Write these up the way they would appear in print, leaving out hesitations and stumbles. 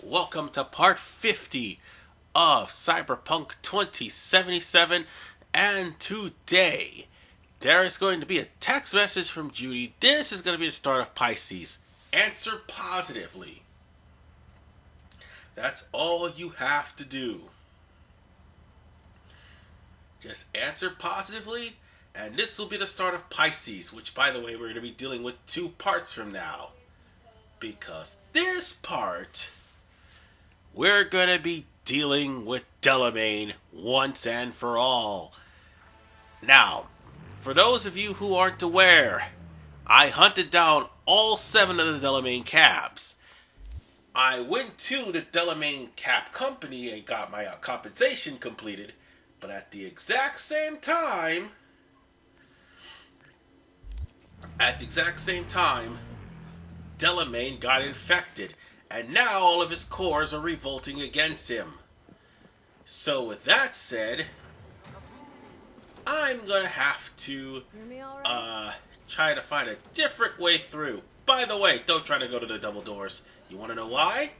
Welcome to part 50 of Cyberpunk 2077, and today there is going to be a text message from Judy. This is going to be the start of Pisces. Answer positively. That's all you have to do. Just answer positively, and this will be the start of Pisces, which, by the way, we're going to be dealing with 2 parts from now. Because this part, we're going to be dealing with Delamain once and for all. Now, for those of you who aren't aware, I hunted down all 7 of the Delamain cabs. I went to the Delamain cab company and got my compensation completed, but at the exact same time, Delamain got infected, and now all of his cores are revolting against him. So with that said, I'm gonna have to try to find a different way through. By the way, don't try to go to the double doors. You wanna know why?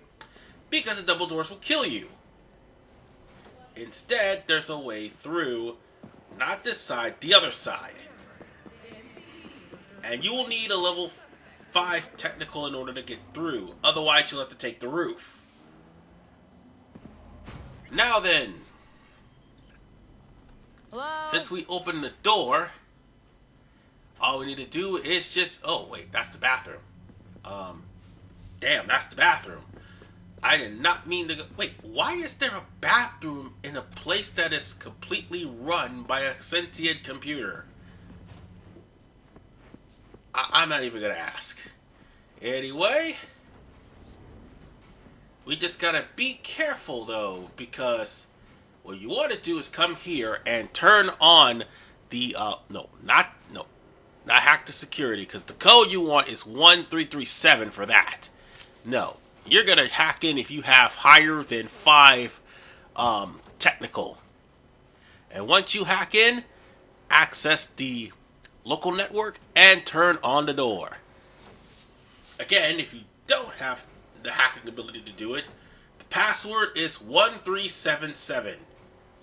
Because the double doors will kill you. Instead, there's a way through, not this side, the other side. And you will need a level 5 technical in order to get through. Otherwise, you'll have to take the roof. Now then, Hello? since we opened the door, all we need to do is just... Oh, wait, that's the bathroom. Damn, that's the bathroom. I did not mean to go... Wait, why is there a bathroom in a place that is completely run by a sentient computer? I'm not even gonna ask. Anyway, we just gotta be careful though, because what you want to do is come here and turn on the not hack the security, because the code you want is 1337 for that. No, you're gonna hack in if you have higher than 5 technical, and once you hack in, access the local network and turn on the door. Again, if you don't have the hacking ability to do it, the password is 1377.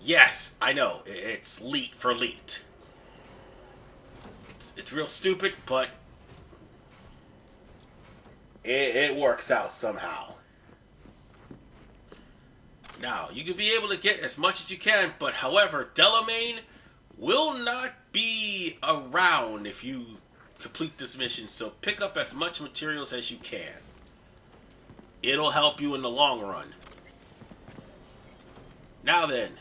Yes, I know, it's leet for leet. It's real stupid, but it works out somehow. Now, you can be able to get as much as you can, but however, Delamain will not be around if you complete this mission, so pick up as much materials as you can. It'll help you in the long run. Now then,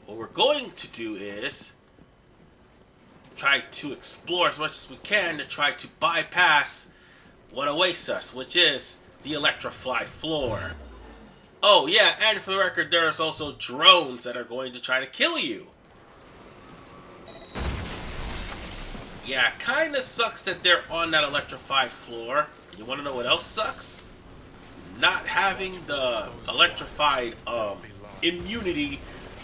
what we're going to do is try to explore as much as we can to try to bypass what awaits us, which is the electrified floor. Oh yeah, and for the record, there's also drones that are going to try to kill you. Yeah, kinda sucks that they're on that electrified floor. You wanna know what else sucks? Not having the electrified immunity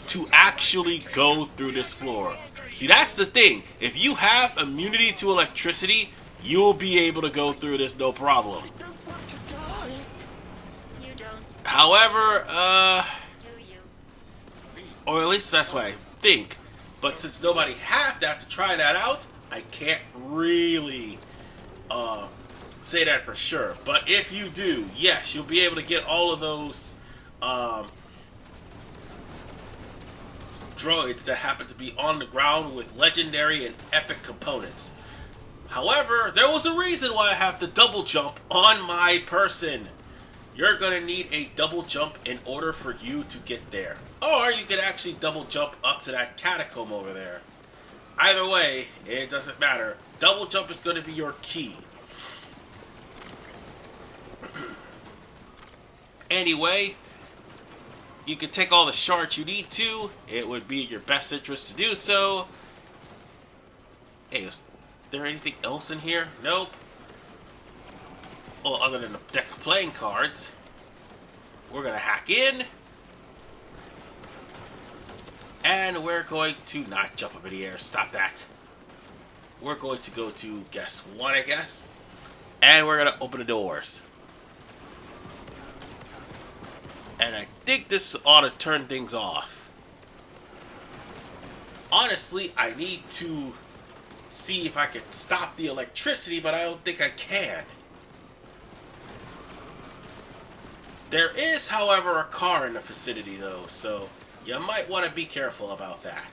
to actually go through this floor. See, that's the thing. If you have immunity to electricity, you'll be able to go through this no problem. You don't. However, Do you? or at least that's what I think. But since nobody had that to try that out, I can't really say that for sure. But if you do, yes, you'll be able to get all of those droids that happen to be on the ground with legendary and epic components. However, there was a reason why I have the double jump on my person. You're going to need a double jump in order for you to get there. Or you can actually double jump up to that catacomb over there. Either way, it doesn't matter. Double jump is going to be your key. Anyway, you can take all the shards you need to. It would be in your best interest to do so. Hey, is there anything else in here? Nope. Well, other than a deck of playing cards. We're going to hack in. And we're going to not jump up in the air. Stop that. We're going to go to guess 1, I guess. And we're going to open the doors. And I think this ought to turn things off. Honestly, I need to see if I can stop the electricity, but I don't think I can. There is, however, a car in the vicinity, though, so you might want to be careful about that.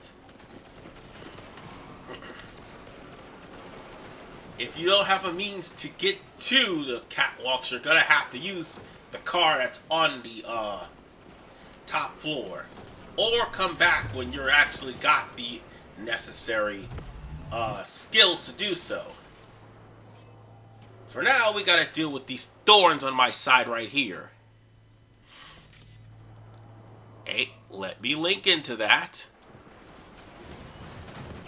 If you don't have a means to get to the catwalks, you're going to have to use the car that's on the top floor. Or come back when you're actually got the necessary skills to do so. For now, we got to deal with these thorns on my side right here. Hey, let me link into that.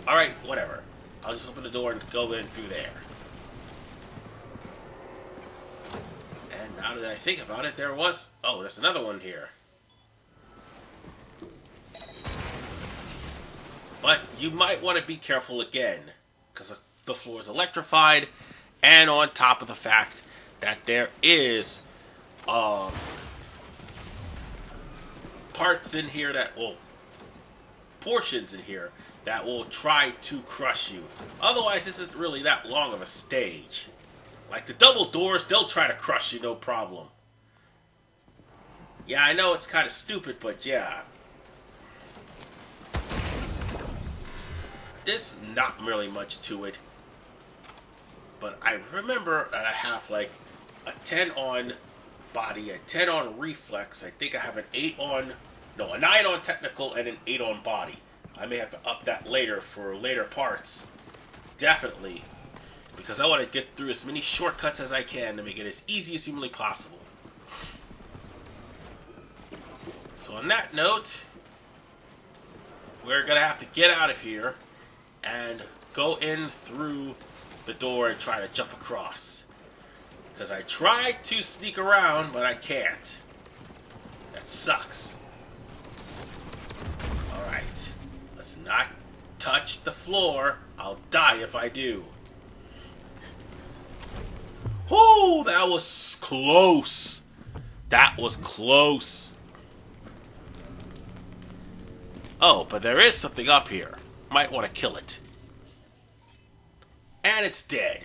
Alright, whatever. I'll just open the door and go in through there. And now that I think about it, there was... Oh, there's another one here. But you might want to be careful again, because the floor is electrified, and on top of the fact that there is parts in here that will... portions in here that will try to crush you. Otherwise, this isn't really that long of a stage. Like the double doors, they'll try to crush you, no problem. Yeah, I know it's kind of stupid, but yeah. There's not really much to it. But I remember that I have like a 10 on body, a 10 on reflex. I think I have an 8 on... No, a 9 on technical and an 8 on body. I may have to up that later for later parts. Definitely. Because I want to get through as many shortcuts as I can to make it as easy as humanly possible. So on that note, we're going to have to get out of here and go in through the door and try to jump across. Because I tried to sneak around, but I can't. That sucks. Alright. Let's not touch the floor. I'll die if I do. Whoo! That was close. That was close. Oh, but there is something up here. Might want to kill it. And it's dead.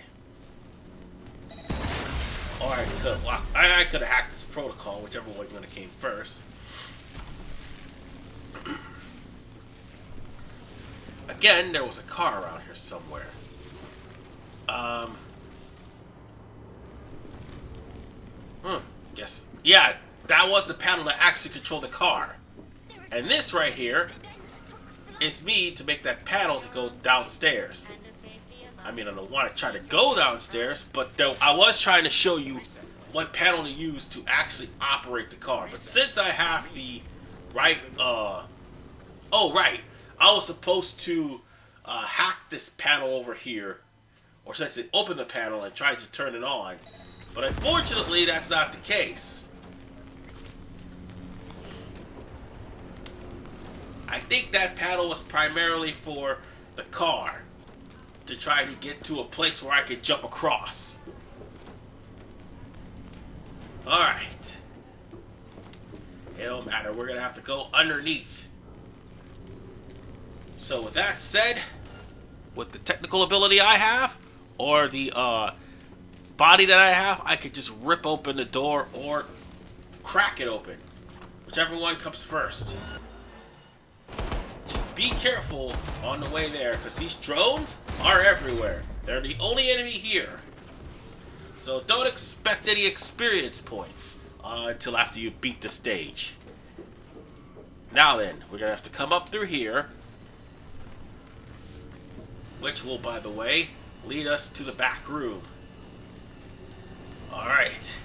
Or I could have hacked this protocol, whichever one would have came first. Again, there was a car around here somewhere. Guess. Yeah, that was the panel that actually controlled the car. And this right here is me to make that panel to go downstairs. I mean, I don't want to try to go downstairs, but though I was trying to show you what panel to use to actually operate the car. But since I have the right, oh right, I was supposed to hack this panel over here, or since it opened the panel and tried to turn it on. But unfortunately, that's not the case. I think that panel was primarily for the car, to try to get to a place where I could jump across. Alright. It don't matter, we're gonna have to go underneath. So with that said, with the technical ability I have, or the body that I have, I could just rip open the door or crack it open. Whichever one comes first. Just be careful on the way there, because these drones are everywhere. They're the only enemy here. So don't expect any experience points until after you beat the stage. Now then, we're going to have to come up through here, which will, by the way, lead us to the back room. Alright.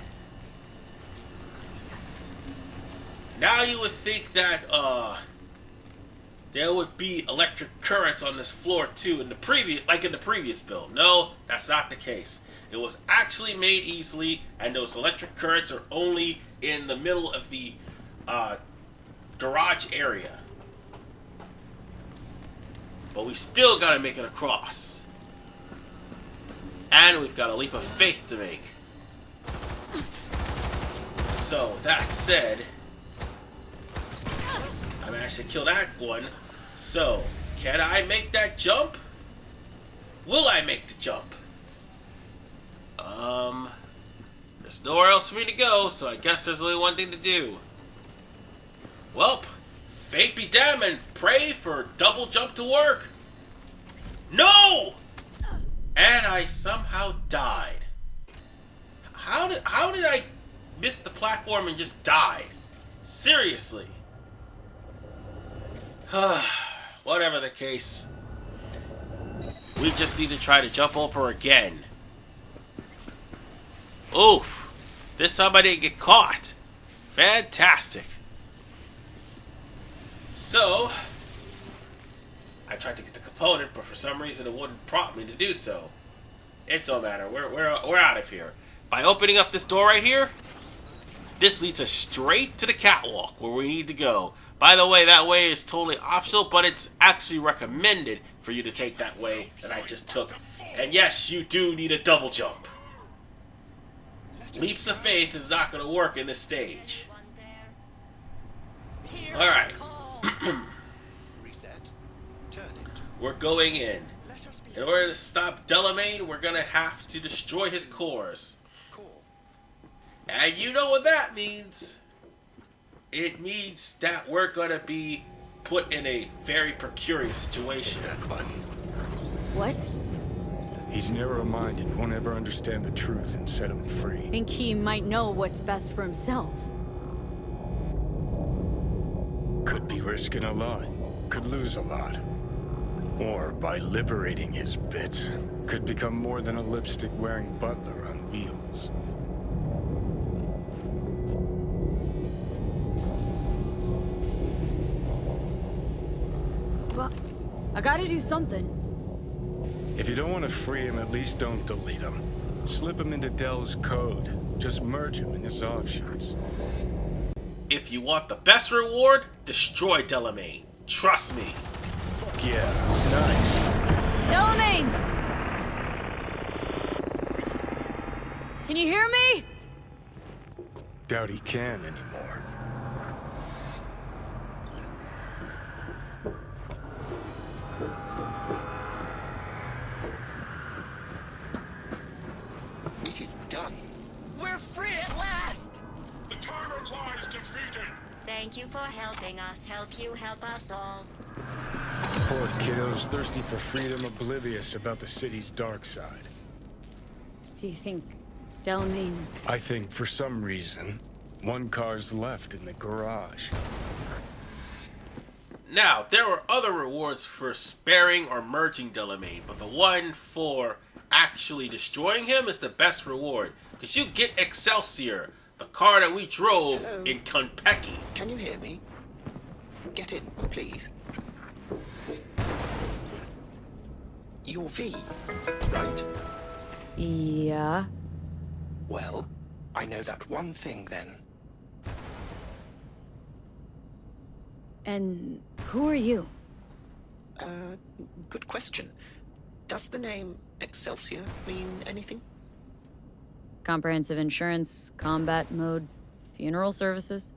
Now you would think that there would be electric currents on this floor too in the previous build. No, that's not the case. It was actually made easily, and those electric currents are only in the middle of the garage area. But we still gotta make it across. And we've got a leap of faith to make. So, that said, managed to kill that one. So, can I make that jump? Will I make the jump? There's nowhere else for me to go, so I guess there's only one thing to do. Welp, fate be damned and pray for double jump to work. No! And I somehow died. How did I miss the platform and just died? Seriously. Whatever the case. We just need to try to jump over again. Oof. This time I didn't get caught. Fantastic. So, I tried to get the component, but for some reason it wouldn't prompt me to do so. It don't matter. We're out of here. By opening up this door right here, this leads us straight to the catwalk where we need to go. By the way, that way is totally optional, but it's actually recommended for you to take that way that I just took. And yes, you do need a double jump. Leaps of faith is not going to work in this stage. Alright. We're going in. In order to stop Delamain, we're going to have to destroy his cores. And you know what that means. It means that we're going to be put in a very precarious situation. What? He's narrow-minded, won't ever understand the truth and set him free. Think he might know what's best for himself. Could be risking a lot, could lose a lot. Or by liberating his bits, could become more than a lipstick-wearing butler on wheels. Well, I gotta do something. If you don't want to free him, at least don't delete him. Slip him into Dell's code. Just merge him in his offshoots. If you want the best reward, destroy Delamain. Trust me. Fuck yeah, nice. Delamain! Can you hear me? Doubt he can anymore. It is done. We're free at last! The tyrant lies defeated! Thank you for helping us. Help you help us all. Poor kiddos, thirsty for freedom, oblivious about the city's dark side. Do you think Delamain... I think for some reason, one car's left in the garage. Now, there were other rewards for sparing or merging Delamain, but the one for actually destroying him is the best reward. Because you get Excelsior, the car that we drove in Konpeki. Can you hear me? Get in, please. You're V, right? Yeah? Well, I know that one thing then. And who are you? Good question. Does the name Excelsior mean anything? Comprehensive insurance, combat mode, funeral services?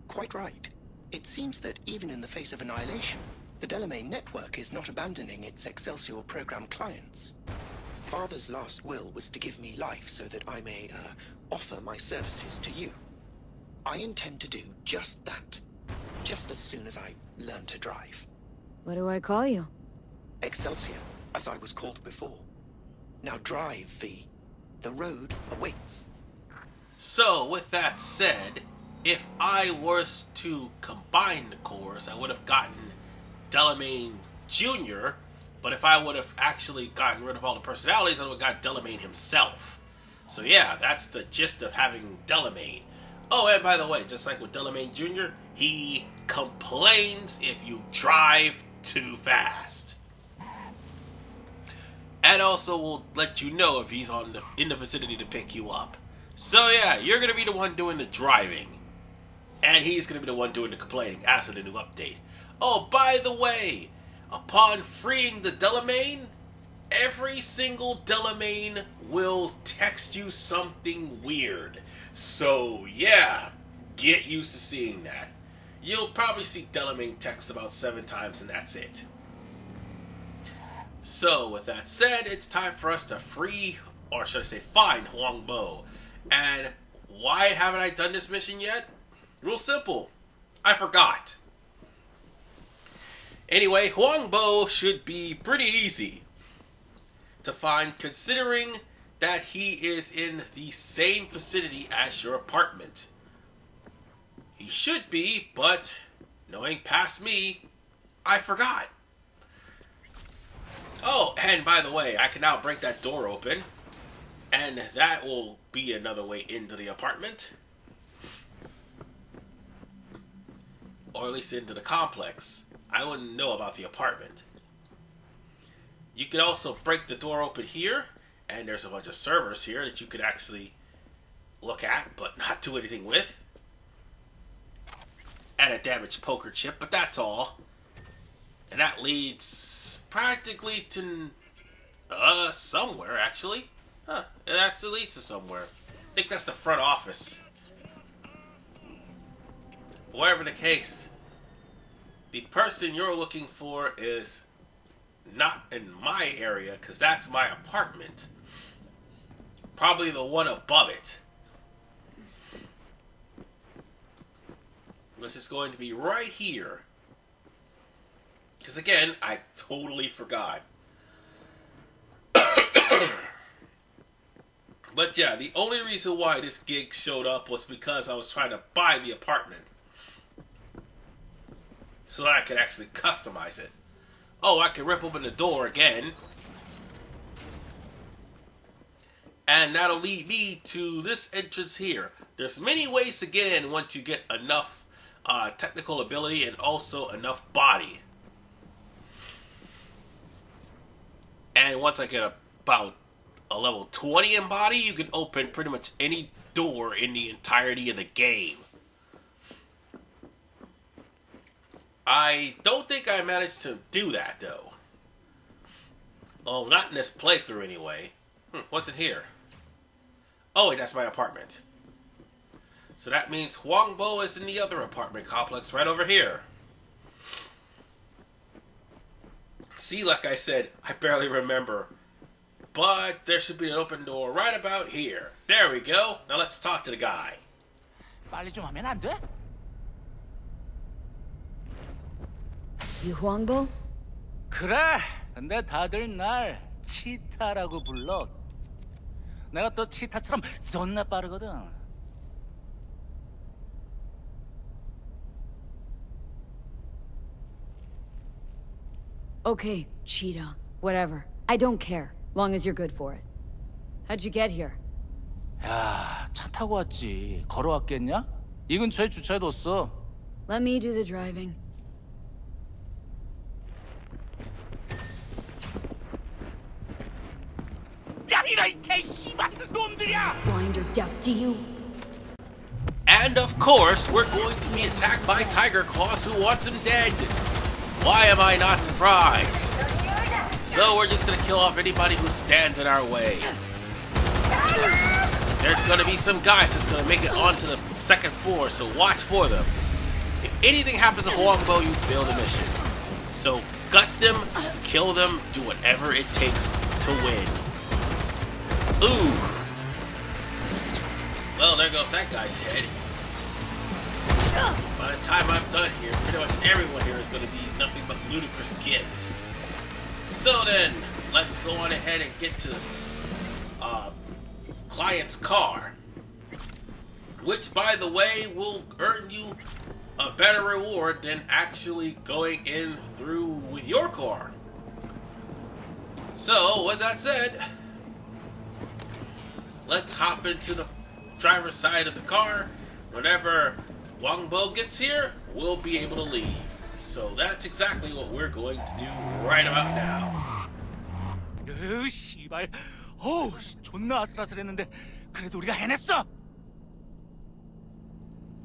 Quite right. It seems that even in the face of annihilation, the Delamain network is not abandoning its Excelsior program clients. Father's last will was to give me life so that I may, offer my services to you. I intend to do just that. Just as soon as I learn to drive. What do I call you? Excelsior, as I was called before. Now drive, V. The road awaits. So, with that said, if I was to combine the cores, I would have gotten Delamain Jr., but if I would have actually gotten rid of all the personalities, I would have got Delamain himself. So yeah, that's the gist of having Delamain. Oh, and by the way, just like with Delamain Jr., he complains if you drive too fast. And also will let you know if he's in the vicinity to pick you up. So yeah, you're going to be the one doing the driving. And he's going to be the one doing the complaining after the new update. Oh, by the way, upon freeing the Delamain, every single Delamain will text you something weird. So yeah, get used to seeing that. you'll probably see Delamain text about 7 times and that's it. So, with that said, it's time for us to free, or should I say find Huang Bo. And why haven't I done this mission yet? Real simple. I forgot. Anyway, Huang Bo should be pretty easy to find, considering that he is in the same vicinity as your apartment. He should be, but knowing past me, I forgot. Oh, and by the way, I can now break that door open, and that will be another way into the apartment. Or at least into the complex. I wouldn't know about the apartment. You can also break the door open here, and there's a bunch of servers here that you could actually look at, but not do anything with. And a damaged poker chip, but that's all. And that leads practically to somewhere, actually. Huh, it actually leads to somewhere. I think that's the front office. Whatever the case, the person you're looking for is not in my area, because that's my apartment. Probably the one above it. Which is going to be right here. Because again, I totally forgot. But yeah, the only reason why this gig showed up was because I was trying to buy the apartment. So that I could actually customize it. Oh, I can rip open the door again. And that'll lead me to this entrance here. There's many ways to get in once you get enough technical ability and also enough body. And once I get about a level 20 in body, you can open pretty much any door in the entirety of the game. I don't think I managed to do that, though. Oh, not in this playthrough, anyway. What's in here? Oh, wait, that's my apartment. So that means Huang Bo is in the other apartment complex right over here. See, like I said, I barely remember. But there should be an open door right about here. There we go. Now let's talk to the guy. 빨리 좀 하면 안 돼? You Huangbo? 그래. 근데 다들 날 치타라고 불러. 내가 또 치타처럼 존나 빠르거든. Okay, cheetah. Whatever. I don't care. Long as you're good for it. How'd you get here? 야, 차 타고 왔지. 걸어왔겠냐? 이 근처에 주차해뒀어. Let me do the driving. 야, 이런 개씨발 놈들이야! Blind or deaf to you? And of course, we're going to be attacked by Tiger Claws who wants him dead. Why am I not surprised? So we're just gonna kill off anybody who stands in our way. There's gonna be some guys that's gonna make it onto the second floor, so watch for them. If anything happens to Huang Bo, you fail the mission. So gut them, kill them, do whatever it takes to win. Ooh. Well, there goes that guy's head. By the time I'm done here, pretty much everyone here is going to be nothing but ludicrous gifts. So then, let's go on ahead and get to client's car. Which, by the way, will earn you a better reward than actually going in through with your car. So, with that said, let's hop into the driver's side of the car. Whenever Huang Bo gets here, we'll be able to leave. So that's exactly what we're going to do right about now. 으, 씨발. 어우, 존나 아슬아슬했는데 그래도 우리가 해냈어.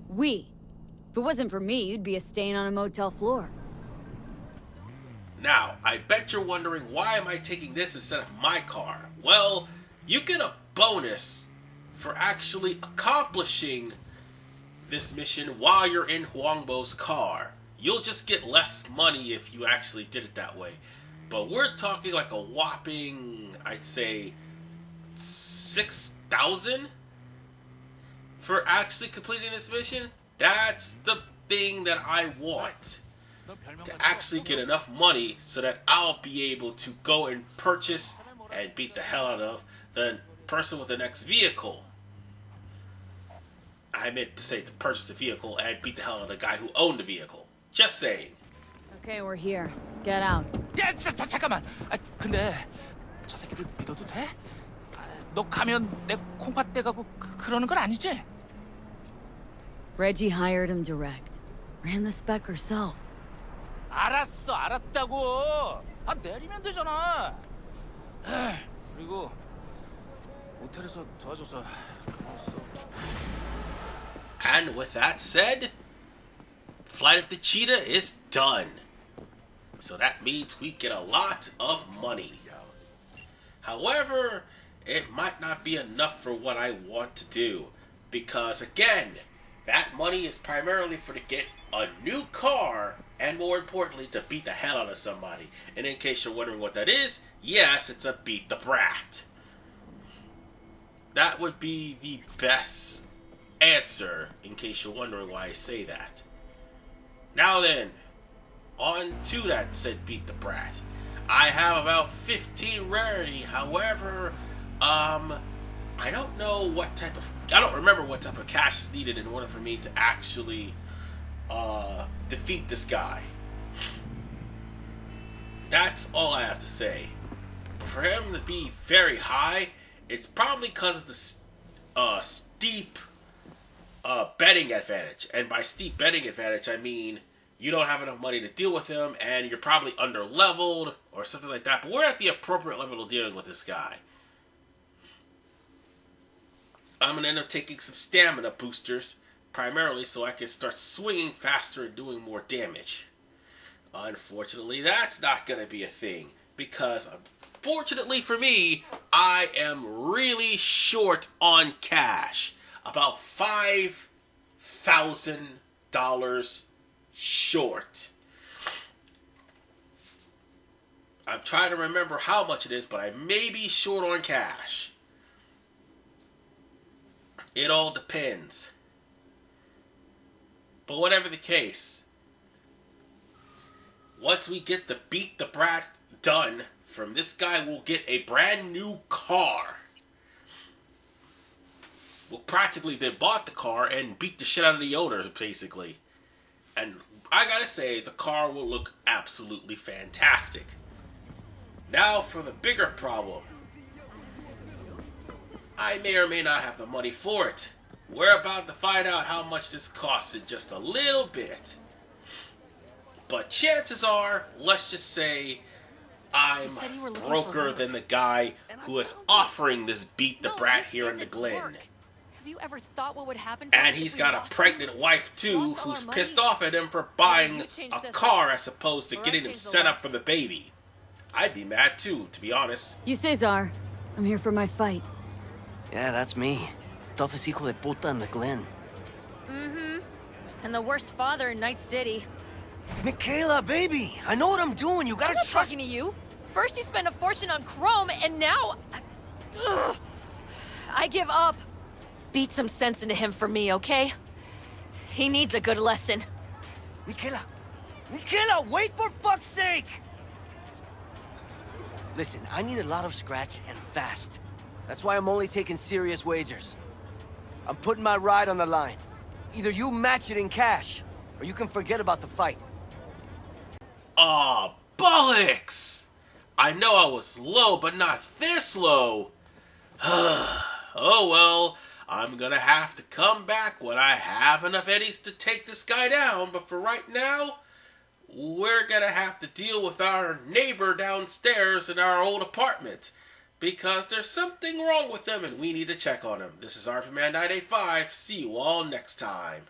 We. If it wasn't for me, you'd be a stain on a motel floor. Now, I bet you're wondering, why am I taking this instead of my car? Well, you get a bonus for actually accomplishing this mission while you're in Huangbo's car. You'll just get less money if you actually did it that way. But we're talking like a whopping, I'd say, 6,000 for actually completing this mission. That's the thing that I want. To actually get enough money so that I'll be able to go and purchase and beat the hell out of the person with the next vehicle. I meant to say to purchase the vehicle and beat the hell out of the guy who owned the vehicle. Just saying. Okay, we're here. Get out. 야, 잠깐만. 근데 저 새끼들 믿어도 돼? 너 가면 내 콩팥 떼가고 그러는 건 아니지? Reggie hired him direct. Ran the spec herself. 알았다고. 내리면 되잖아. 그리고 모텔에서 도와줘서 고마웠어. And with that said, Flight of the Cheetah is done. So that means we get a lot of money. However, it might not be enough for what I want to do. Because again, that money is primarily for to get a new car, and more importantly, to beat the hell out of somebody. And in case you're wondering what that is, yes, it's a beat the brat. That would be the best answer, in case you're wondering why I say that. Now then, on to that said beat the brat. I have about 15 rarity, however, I don't know what type of, I don't remember what type of cash is needed in order for me to actually defeat this guy. That's all I have to say. But for him to be very high, it's probably because of the steep betting advantage. And by steep betting advantage, I mean you don't have enough money to deal with him, and you're probably under leveled or something like that. But we're at the appropriate level of dealing with this guy. I'm going to end up taking some stamina boosters, primarily so I can start swinging faster and doing more damage. Unfortunately, that's not going to be a thing, because fortunately for me, I am really short on cash. About $5,000 short. I'm trying to remember how much it is, but I may be short on cash. It all depends. But whatever the case, once we get the beat the brat done from this guy, we'll get a brand new car. We'll practically then bought the car and beat the shit out of the owner, basically. And I gotta say, the car will look absolutely fantastic. Now for the bigger problem. I may or may not have the money for it. We're about to find out how much this costs in just a little bit. But chances are, let's just say, I'm broker than the guy who is offering this beat the brat here in the Glen. Have you ever thought what would happen? And he's got a pregnant wife too, who's pissed off at him for buying a car as opposed to getting him set up for the baby. I'd be mad too, to be honest. You Cesar. I'm here for my fight. Yeah, that's me. Toughest hijo de puta in the Glen. Mm-hmm. And the worst father in Night City. Michaela, baby! I know what I'm doing. You gotta I'm not trust talking to you. First you spend a fortune on chrome, and now... Ugh. I give up. Beat some sense into him for me, okay? He needs a good lesson. Michaela! Michaela, wait for fuck's sake! Listen, I need a lot of scratch and fast. That's why I'm only taking serious wagers. I'm putting my ride on the line. Either you match it in cash, or you can forget about the fight. Aw, bollocks! I know I was low, but not this low. Oh well, I'm gonna have to come back when I have enough eddies to take this guy down, but for right now, we're gonna have to deal with our neighbor downstairs in our old apartment. Because there's something wrong with them and we need to check on them. This is RPMan 985. See you all next time.